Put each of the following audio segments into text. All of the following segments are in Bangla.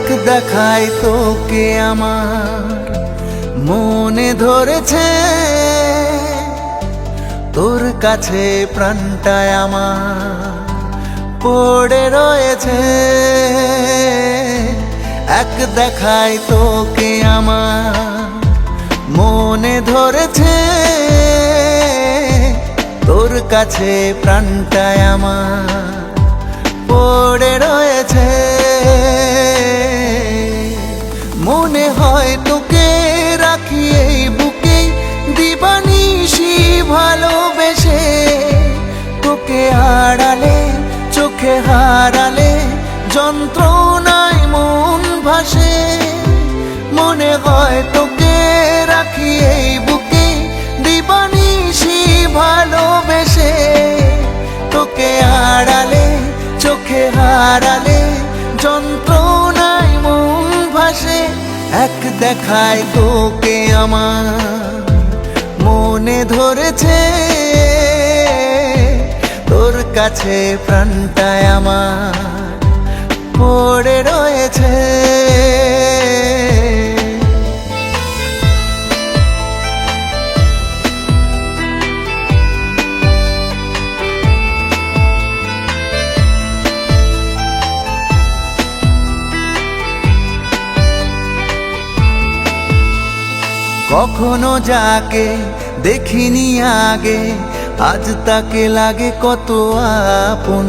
এক দেখায় তোকে আমার মনে ধরেছে, তোর কাছে প্রাণটায় আমার পড়ে রয়েছে। এক দেখায় তোকে আমার মনে ধরেছে, তোর কাছে প্রাণটায় আমার পড়ে রয়েছে। মনে হয় তোকে রাখি এই বুকে দিবানিশি ভালোবেসে, তোকে আড়ালে চোখে হারালে যন্ত্রণায় মন ভাসে। মনে হয় তোকে রাখি এই বুকে দিবানিশি ভালোবেসে, তোকে আড়ালে চোখে হারালে যন্ত্রণায় মন ভাসে। এক দেখায় তোকে আমার মনে ধরেছে, তোর কাছে প্রাণটায় আমার পড়ে রয়েছে। কখনো যাকে দেখিনি আগে, আজ তাকে লাগে কত আপন।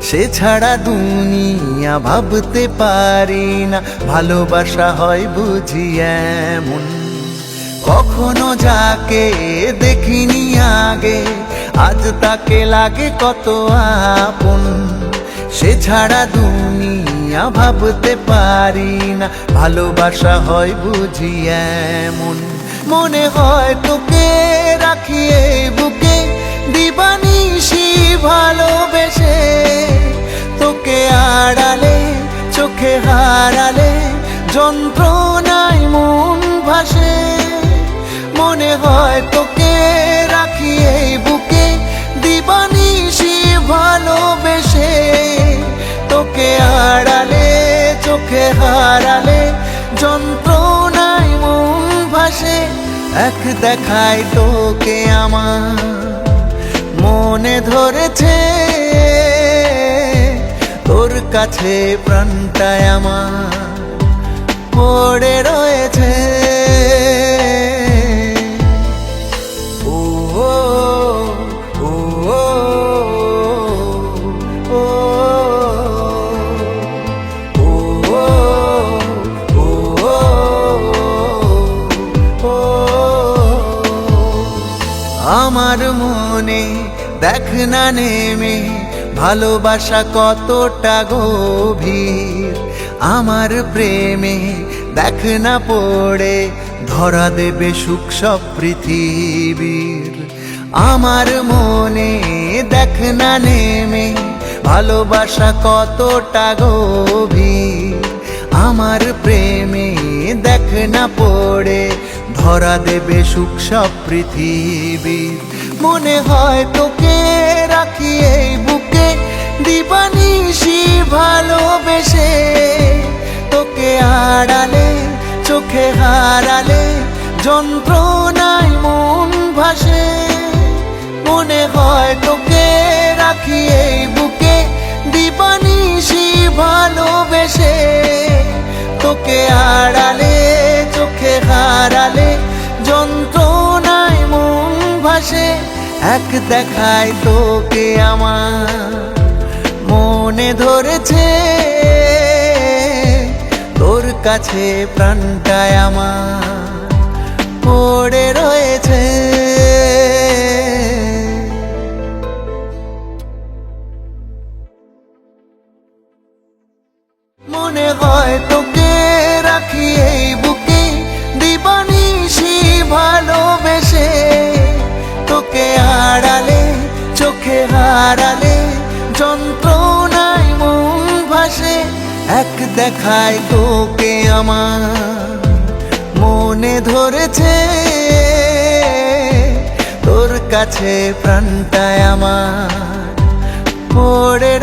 সে ছাড়া দুনিয়া ভাবতে পারি না, ভালোবাসা হয় বুঝি এমন। কখনো যাকে দেখিনি আগে, আজ তাকে লাগে কত আপন। সে ছাড়া দুনিয়া ভাবতে পারি না, ভালোবাসা হয় বুঝি এমন। মনে হয় তোকে রাখি এই বুকে দিবানিশি ভালোবেসে, তোকে আড়ালে চোখে হারালে যন্ত্রণায় মন ভাসে। মনে হয় তোকে রাখি এই বুকে দিবানিশি ভালোবেসে, তোকে আড়ালে চোখে হারালে যন্ত্রণায় মন ভাসে। এক দেখায় তোকে আমার মনে ধরেছে, তোর কাছে প্রাণটায় আমার পড়ে রয়েছে। আমার মনে দেখ না নেমে ভালোবাসা কতটা গভীর। আমার প্রেমে দেখ না পড়ে ধরা দেবে সুখ সব পৃথিবীর। আমার মনে দেখ না নেমে ভালোবাসা কতটা গভীর। আমার প্রেমে দেখ না পড়ে ধরা দেবে সুখ সব পৃথিবীর। মনে হয় তোকে রাখি এই বুকে দিবানিশি ভালোবেসে, তোকে আড়ালে চোখে হারালে যন্ত্রণায় মন ভাসে। মনে হয় তোকে রাখি এই বুকে দিবানিশি ভালোবেসে, তোকে আড়ালে চোখে হারালে যন্ত্রণায় মন ভাসে। এক দেখায় তোকে আমার মনে ধরেছে, তোর কাছে প্রাণটায় আমার পড়ে রয়েছে। মনে হয় তোকে রাখি এই বুকে দিবানিশি ভালোবেসে, তোকে আড়ালে চোখে হারালে যন্ত্রণায় মন ভাসে। এক দেখায় তোকে আমার মনে ধরেছে, তোর কাছে প্রাণটায় আমার পড়ে